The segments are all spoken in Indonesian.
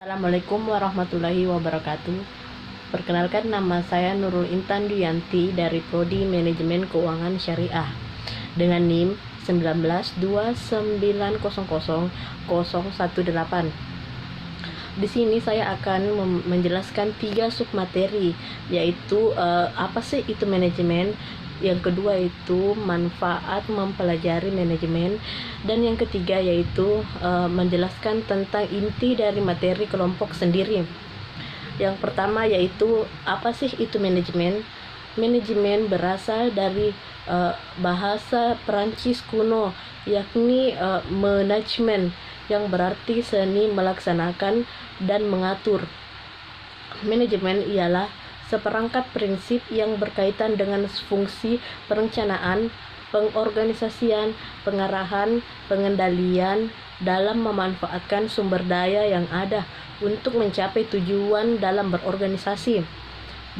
Assalamualaikum warahmatullahi wabarakatuh. Perkenalkan, nama saya Nurul Intan Duyanti dari Prodi Manajemen Keuangan Syariah dengan NIM 192900018. Di sini saya akan menjelaskan 3 submateri, yaitu apa sih itu manajemen, yang kedua itu manfaat mempelajari manajemen, dan yang ketiga yaitu menjelaskan tentang inti dari materi kelompok sendiri. Yang pertama yaitu apa sih itu manajemen. Manajemen berasal dari bahasa Perancis kuno, yakni management, yang berarti seni melaksanakan dan mengatur. Manajemen ialah seperangkat prinsip yang berkaitan dengan fungsi perencanaan, pengorganisasian, pengarahan, pengendalian dalam memanfaatkan sumber daya yang ada untuk mencapai tujuan dalam berorganisasi.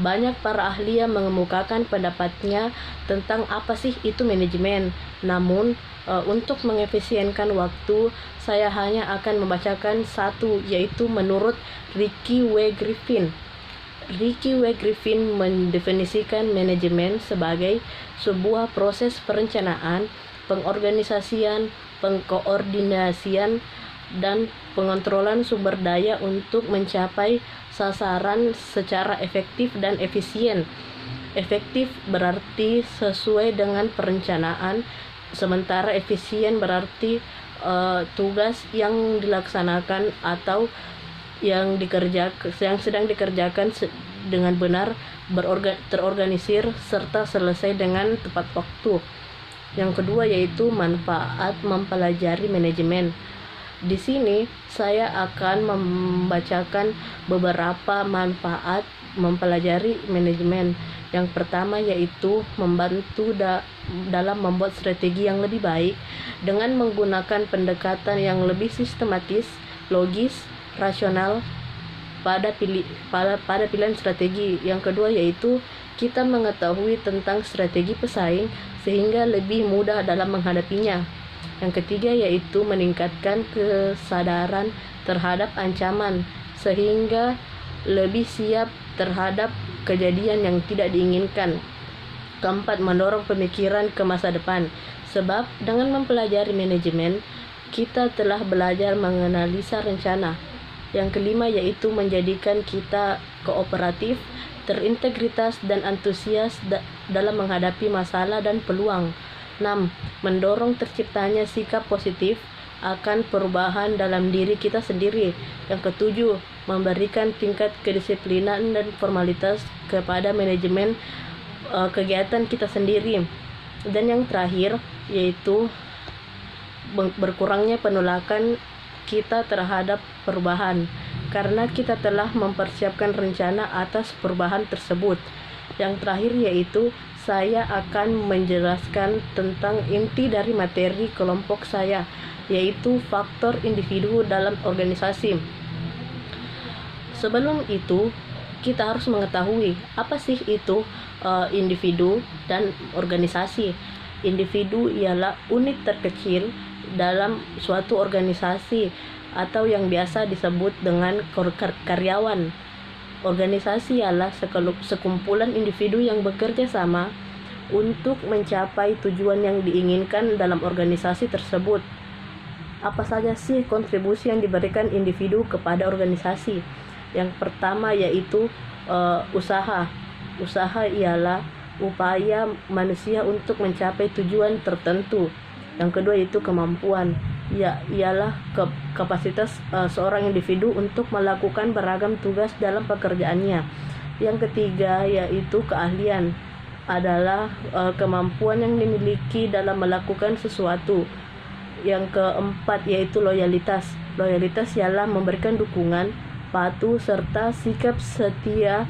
Banyak para ahli yang mengemukakan pendapatnya tentang apa sih itu manajemen. Namun, untuk mengefisienkan waktu, saya hanya akan membacakan satu, yaitu menurut Ricky W. Griffin. Ricky W. Griffin mendefinisikan manajemen sebagai sebuah proses perencanaan, pengorganisasian, pengkoordinasian, dan pengontrolan sumber daya untuk mencapai sasaran secara efektif dan efisien. Efektif berarti sesuai dengan perencanaan, sementara efisien berarti tugas yang dilaksanakan atau yang sedang dikerjakan dengan benar, terorganisir, serta selesai dengan tepat waktu. Yang kedua yaitu manfaat mempelajari manajemen. Di sini saya akan membacakan beberapa manfaat mempelajari manajemen. Yang pertama yaitu membantu dalam membuat strategi yang lebih baik dengan menggunakan pendekatan yang lebih sistematis, logis, rasional pada pilihan strategi. Yang kedua yaitu kita mengetahui tentang strategi pesaing sehingga lebih mudah dalam menghadapinya. Yang ketiga yaitu meningkatkan kesadaran terhadap ancaman sehingga lebih siap terhadap kejadian yang tidak diinginkan. Keempat, mendorong pemikiran ke masa depan. Sebab dengan mempelajari manajemen, kita telah belajar menganalisa rencana. Yang kelima yaitu menjadikan kita kooperatif, terintegritas, dan antusias dalam menghadapi masalah dan peluang. 6. Mendorong terciptanya sikap positif akan perubahan dalam diri kita sendiri. Yang ketujuh, memberikan tingkat kedisiplinan dan formalitas kepada manajemen kegiatan kita sendiri. Dan yang terakhir yaitu berkurangnya penolakan kita terhadap perubahan karena kita telah mempersiapkan rencana atas perubahan tersebut. Yang terakhir yaitu saya akan menjelaskan tentang inti dari materi kelompok saya, yaitu faktor individu dalam organisasi. Sebelum itu, kita harus mengetahui apa sih itu individu dan organisasi. Individu ialah unit terkecil dalam suatu organisasi atau yang biasa disebut dengan karyawan. Organisasi ialah sekumpulan individu yang bekerja sama untuk mencapai tujuan yang diinginkan dalam organisasi tersebut. Apa saja sih kontribusi yang diberikan individu kepada organisasi? Yang pertama yaitu usaha. Usaha ialah upaya manusia untuk mencapai tujuan tertentu. Yang kedua itu kemampuan, ialah kapasitas seorang individu untuk melakukan beragam tugas dalam pekerjaannya. Yang ketiga yaitu keahlian, adalah kemampuan yang dimiliki dalam melakukan sesuatu. Yang keempat yaitu loyalitas. Loyalitas ialah memberikan dukungan, patuh, serta sikap setia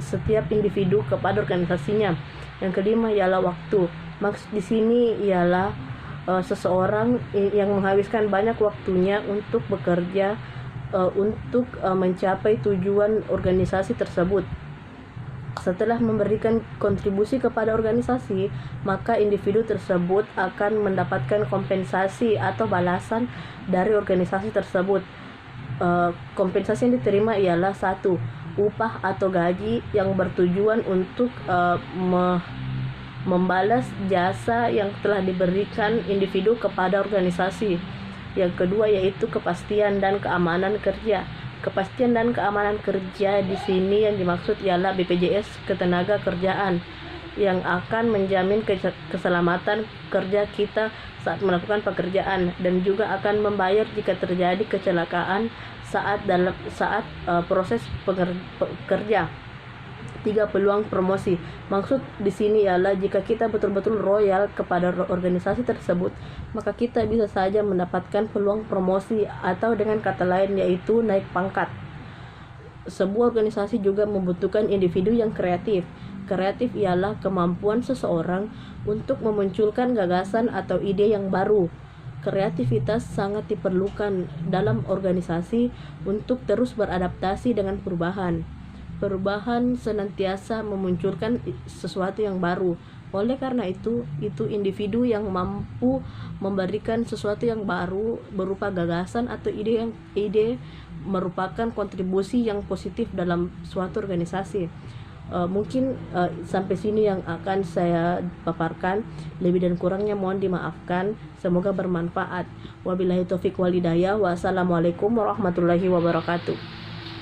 setiap individu kepada organisasinya. Yang kelima ialah waktu. Maksud di sini ialah seseorang yang menghabiskan banyak waktunya untuk bekerja untuk mencapai tujuan organisasi tersebut. Setelah memberikan kontribusi kepada organisasi, maka individu tersebut akan mendapatkan kompensasi atau balasan dari organisasi tersebut. kompensasi yang diterima ialah satu, upah atau gaji yang bertujuan untuk membalas jasa yang telah diberikan individu kepada organisasi. Yang kedua yaitu kepastian dan keamanan kerja. Kepastian dan keamanan kerja di sini yang dimaksud ialah BPJS Ketenagakerjaan yang akan menjamin keselamatan kerja kita saat melakukan pekerjaan dan juga akan membayar jika terjadi kecelakaan saat proses pekerja. 3. Peluang promosi. Maksud di sini ialah jika kita betul-betul loyal kepada organisasi tersebut, maka kita bisa saja mendapatkan peluang promosi atau dengan kata lain yaitu naik pangkat. Sebuah organisasi juga membutuhkan individu yang kreatif. Kreatif ialah kemampuan seseorang untuk memunculkan gagasan atau ide yang baru. Kreativitas sangat diperlukan dalam organisasi untuk terus beradaptasi dengan perubahan. Perubahan senantiasa memunculkan sesuatu yang baru. Oleh karena itu individu yang mampu memberikan sesuatu yang baru berupa gagasan atau ide merupakan kontribusi yang positif dalam suatu organisasi. Mungkin sampai sini yang akan saya paparkan. Lebih dan kurangnya mohon dimaafkan. Semoga bermanfaat. Wabillahi taufik wal hidayah. Wassalamualaikum warahmatullahi wabarakatuh.